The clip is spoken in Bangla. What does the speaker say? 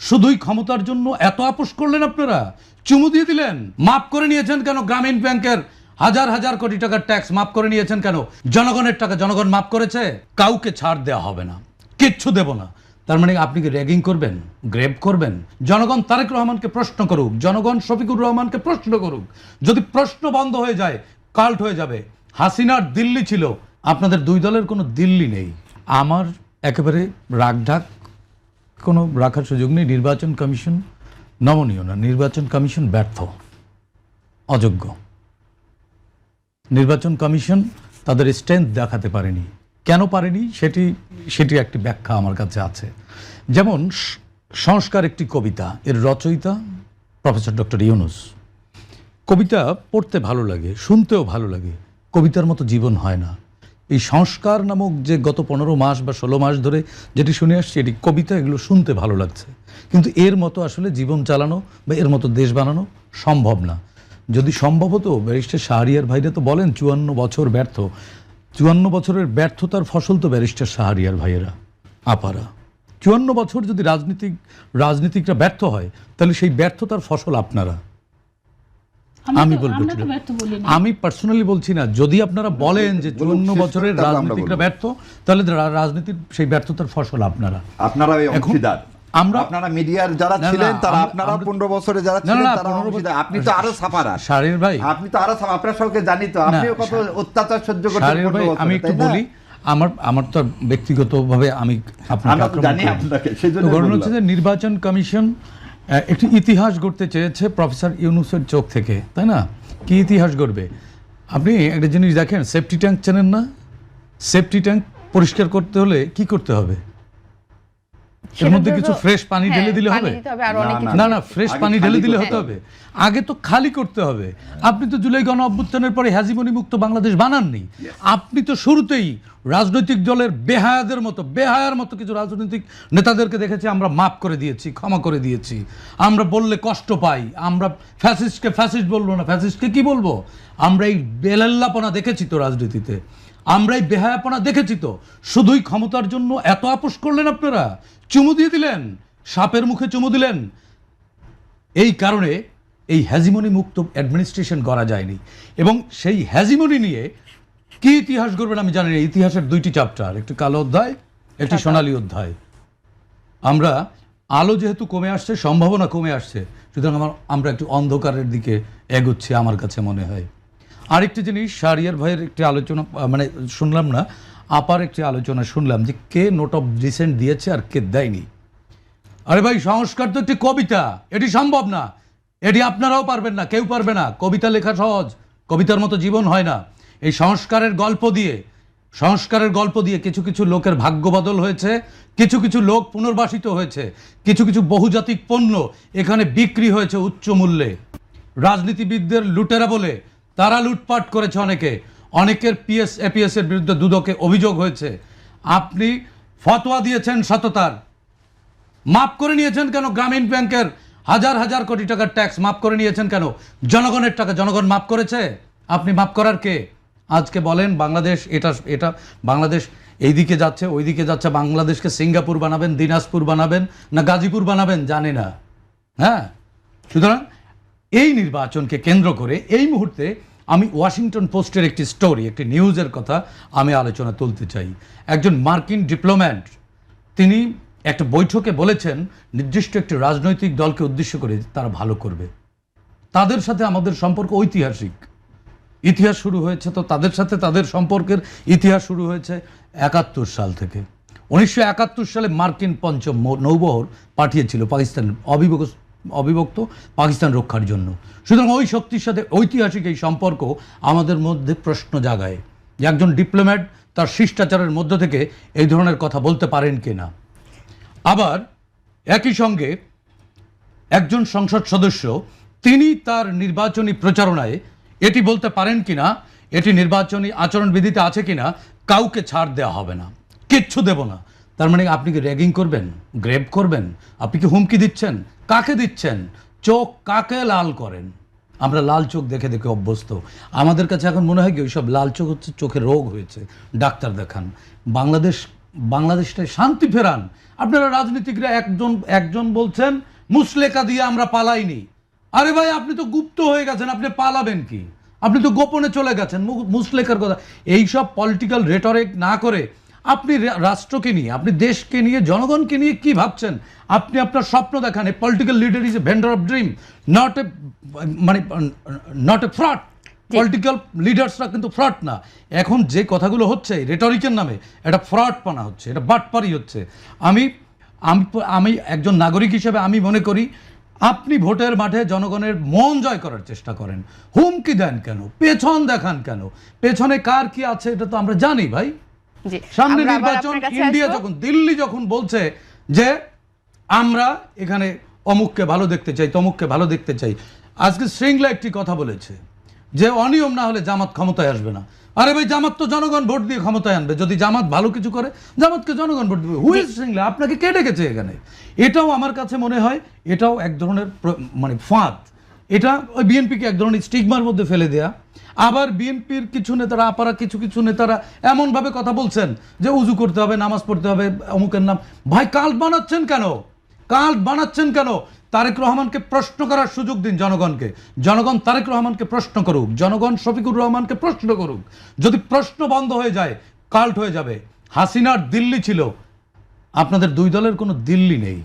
শুধুই ক্ষমতার জন্য এত আপোষ করলেন আপনারা, চুমু দিয়ে দিলেন। মাফ করে নিয়েছেন কেন গ্রামীণ ব্যাংকের হাজার হাজার কোটি টাকার ট্যাক্স? মাফ করে নিয়েছেন কেন? জনগণের টাকা জনগণ মাফ করেছে। কাউকে ছাড় দেওয়া হবে না, কিচ্ছু দেব না। তার মানে আপনি কি র্যাগিং করবেন, গ্রেপ করবেন? জনগণ তারেক রহমানকে প্রশ্ন করুক, জনগণ শফিকুর রহমানকে প্রশ্ন করুক। যদি প্রশ্ন বন্ধ হয়ে যায়, কাল্ট হয়ে যাবে। হাসিনার দিল্লি ছিল, আপনাদের দুই দলের কোনো দিল্লি নেই। আমার একেবারে রাগঢাক কোনো রাখার সুযোগ নেই। নির্বাচন কমিশন নমনীয় না, নির্বাচন কমিশন ব্যর্থ, অযোগ্য। নির্বাচন কমিশন তাদের স্ট্রেংথ দেখাতে পারেনি। কেন পারেনি সেটি একটি ব্যাখ্যা আমার কাছে আছে। যেমন সংস্কার একটি কবিতা, এর রচয়িতা প্রফেসর ডক্টর ইউনুস। কবিতা পড়তে ভালো লাগে, শুনতেও ভালো লাগে, কবিতার মতো জীবন হয় না। এই সংস্কার নামক যে গত 15 মাস বা 16 মাস ধরে যেটি শুনে আসছে, এটি কবিতা, এগুলো শুনতে ভালো লাগছে, কিন্তু এর মতো আসলে জীবন চালানো বা এর মতো দেশ বানানো সম্ভব না। যদি সম্ভব হতো, ব্যারিস্টার শাহরিয়ার ভাইরা তো বলেন 54 বছর ব্যর্থ। 54 বছরের ব্যর্থতার ফসল তো ব্যারিস্টার শাহরিয়ার ভাইয়েরা, আপারা। 54 বছর যদি রাজনীতিকরা ব্যর্থ হয়, তাহলে সেই ব্যর্থতার ফসল আপনারা। আমি বলবো, আমি পার্সোনালি বলছি না। যদি আপনারা বলেন যে 54 বছরের রাজনীতিকরা ব্যর্থ, তাহলে রাজনীতির সেই ব্যর্থতার ফসল আপনারা। আপনারা মিডিয়ার যারা ছিলেন তারা, আপনারা 15 বছরে যারা ছিলেন তারা অংশীদার। আপনি তো আরো সাফারা শাহরিয়ার ভাই, আপনি তো আরো আপনার সঙ্গে জানি তো, আপনিও কত অত্যাচার সহ্য করতে। শাহরিয়ার ভাই, আমি একটু বলি, আমার তো ব্যক্তিগতভাবে আমি আপনাকে আক্রমণ হচ্ছে যে নির্বাচন কমিশন একটি ইতিহাস গড়তে চেয়েছে প্রফেসর ইউনুসের চোখ থেকে, তাই না? কি ইতিহাস গড়বে? আপনি একটা জিনিস দেখেন, সেফটি ট্যাঙ্ক চেনেন না? সেফটি ট্যাঙ্ক পরিষ্কার করতে হলে কি করতে হবে? এর মধ্যে কিছু ফ্রেশ পানি ঢেলে দিলে হবে? না, ফ্রেশ পানি ঢেলে দিলে হতে হবে? আগে তো খালি করতে হবে। আপনি তো জুলাই গণ অভ্যুত্থানের পরে হেজিমনি মুক্ত বাংলাদেশ বানাননি। আপনি তো শুরুতেই রাজনৈতিক দলের বেহায়ার মতো কিছু রাজনৈতিক নেতাদেরকে দেখেছি, আমরা মাফ করে দিয়েছি, ক্ষমা করে দিয়েছি। আমরা বললে কষ্ট পাই, আমরা ফ্যাসিস্টকে ফ্যাসিস্ট বলবো না, ফ্যাসিস্টকে কি বলবো? আমরা এই বেলাল্লাপনা দেখেছি তো রাজনীতিতে, আমরা এই বেহায়াপনা দেখেছি তো। শুধুই ক্ষমতার জন্য এত আপোষ করলেন আপনারা, চুমু দিয়ে দিলেন, সাপের মুখে চুমু দিলেন। এই কারণে এই হেজিমনি মুক্ত অ্যাডমিনিস্ট্রেশন করা যায়নি। এবং সেই হেজিমনি নিয়ে কি ইতিহাস করবেন আমি জানি না। ইতিহাসের দুইটি চ্যাপ্টার, একটি কালো অধ্যায়, একটি সোনালী অধ্যায়। আমরা আলো যেহেতু কমে আসছে, সম্ভাবনা কমে আসছে, সুতরাং আমরা একটু অন্ধকারের দিকে এগোচ্ছি আমার কাছে মনে হয়। আরেকটি জিনিস, শাহরিয়ার ভাইয়ের একটি আলোচনা মানে শুনলাম না, আপার একটি আলোচনা শুনলাম যে কে নোট অফ ডিসেন্ট দিয়েছে আর কে দেয়নি। আরে ভাই, সংস্কার তো একটি কবিতা, এটি সম্ভব না, এটি আপনারাও পারবেন না, কেউ পারবে না। কবিতা লেখা সহজ, কবিতার মতো জীবন হয় না। এই সংস্কারের গল্প দিয়ে কিছু কিছু লোকের ভাগ্য বদল হয়েছে, কিছু কিছু লোক পুনর্বাসিত হয়েছে, কিছু কিছু বহুজাতিক পণ্য এখানে বিক্রি হয়েছে উচ্চ মূল্যে। রাজনীতিবিদদের লুটেরা বলে তারা লুটপাট করেছে, অনেকের এপিএস এর বিরুদ্ধে দুদকে অভিযোগ হয়েছে। আপনি ফতোয়া দিয়েছেন সততার, মাফ করে নিয়েছেন কেন গ্রামীণ ব্যাংকের হাজার হাজার কোটি টাকার ট্যাক্স? মাফ করে নিয়েছেন কেন? জনগণের টাকা জনগণ মাফ করেছে, আপনি মাফ করার কে? আজকে বলেন বাংলাদেশ এটা বাংলাদেশ এইদিকে যাচ্ছে ওইদিকে যাচ্ছে, বাংলাদেশকে সিঙ্গাপুর বানাবেন, দিনাজপুর বানাবেন না গাজীপুর বানাবেন জানি না। হ্যাঁ, সুতরাং এই নির্বাচনকে কেন্দ্র করে এই মুহূর্তে আমি ওয়াশিংটন পোস্টের একটি স্টোরি, একটি নিউজের কথা আমি আলোচনা তুলতে চাই। একজন মার্কিন ডিপ্লোম্যাট, তিনি একটা বৈঠকে বলেছেন নির্দিষ্ট একটি রাজনৈতিক দলকে উদ্দেশ্য করে তারা ভালো করবে, তাদের সাথে আমাদের সম্পর্ক ঐতিহাসিক। ইতিহাস শুরু হয়েছে তো তাদের সাথে, তাদের সম্পর্কের ইতিহাস শুরু হয়েছে 71 সাল থেকে। 1971 সালে মার্কিন পঞ্চম নৌবহর পাঠিয়েছিল পাকিস্তান, অবিভক্ত পাকিস্তান রক্ষার জন্য। সুতরাং ওই শক্তির সাথে ঐতিহাসিক এই সম্পর্ক আমাদের মধ্যে প্রশ্ন জাগায় যে একজন ডিপ্লোম্যাট তার শিষ্টাচারের মধ্য থেকে এই ধরনের কথা বলতে পারেন কিনা। আবার একই সঙ্গে একজন সংসদ সদস্য তিনি তার নির্বাচনী প্রচারণায় এটি বলতে পারেন কিনা, এটি নির্বাচনী আচরণবিধিতে আছে কিনা, কাউকে ছাড় দেওয়া হবে না, কিচ্ছু দেব না। তার মানে আপনি কি র্যাগিং করবেন, গ্রেপ করবেন? আপনি কি হুমকি দিচ্ছেন? কাকে দিচ্ছেন? চোখ কাকে লাল করেন? আমরা লাল চোখ দেখে দেখে অভ্যস্ত। আমাদের কাছে এখন মনে হয় কি ওইসব লাল চোখ হচ্ছে চোখে রোগ হয়েছে, ডাক্তার দেখান। বাংলাদেশ বাংলাদেশটায় শান্তি ফেরান। আপনারা রাজনীতিকরা একজন বলছেন মুসলেকা দিয়ে আমরা পালাইনি। আরে ভাই, আপনি তো গুপ্ত হয়ে গেছেন, আপনি পালাবেন কি? আপনি তো গোপনে চলে গেছেন। মুসলেকার কথা, এইসব পলিটিক্যাল রেটরিক না করে আপনি রাষ্ট্রকে নিয়ে, আপনি দেশকে নিয়ে, জনগণকে নিয়ে কি ভাবছেন? আপনি আপনার স্বপ্ন দেখান। A political leader is a vendor of dream, not a fraud. Political লিডার্সরা কিন্তু ফ্রড না। এখন যে কথাগুলো হচ্ছে রেটরিকের নামে, এটা ফ্রডপনা হচ্ছে, এটা বাটপারি হচ্ছে। আমি একজন নাগরিক হিসেবে আমি মনে করি আপনি ভোটের মাঠে জনগণের মন জয় করার চেষ্টা করেন, হুমকি দেন কেন? পেছন দেখান কেন? পেছনে কার কি আছে এটা তো আমরা জানি ভাই। সামনে নির্বাচন, ইন্ডিয়া যখন, দিল্লি যখন বলছে যে আমরা এখানে অমুককে ভালো দেখতে চাই, তমুককে ভালো দেখতে চাই, আজকে শৃঙ্খলা একটি কথা বলেছে যে অনিয়ম না হলে জামাত ক্ষমতায় আসবে না। আরে ভাই, জামাত তো জনগণ ভোট দিয়ে ক্ষমতায় আনবে। যদি জামাত ভালো কিছু করে, জামাতকে জনগণ ভোট দেবে। হুইজ শৃঙ্খলা? আপনাকে কে ডেকেছে এখানে? এটাও আমার কাছে মনে হয় এটাও এক ধরনের মানে ফাঁদ। এটা ওই বিএনপিকে এক ধরনের স্টিগমার মধ্যে ফেলে দেয়া। আবার বিএনপির কিছু নেতারা, আপারা কিছু নেতারা এমনভাবে কথা বলছেন যে উজু করতে হবে, নামাজ পড়তে হবে, অমুকের নাম। ভাই, কাল্ট বানাচ্ছেন কেন? কাল্ট বানাচ্ছেন কেন? তারেক রহমানকে প্রশ্ন করার সুযোগ দিন জনগণকে। জনগণ তারেক রহমানকে প্রশ্ন করুক, জনগণ শফিকুর রহমানকে প্রশ্ন করুক। যদি প্রশ্ন বন্ধ হয়ে যায়, কাল্ট হয়ে যাবে। হাসিনার দিল্লি ছিল, আপনাদের দুই দলের কোনো দিল্লি নেই।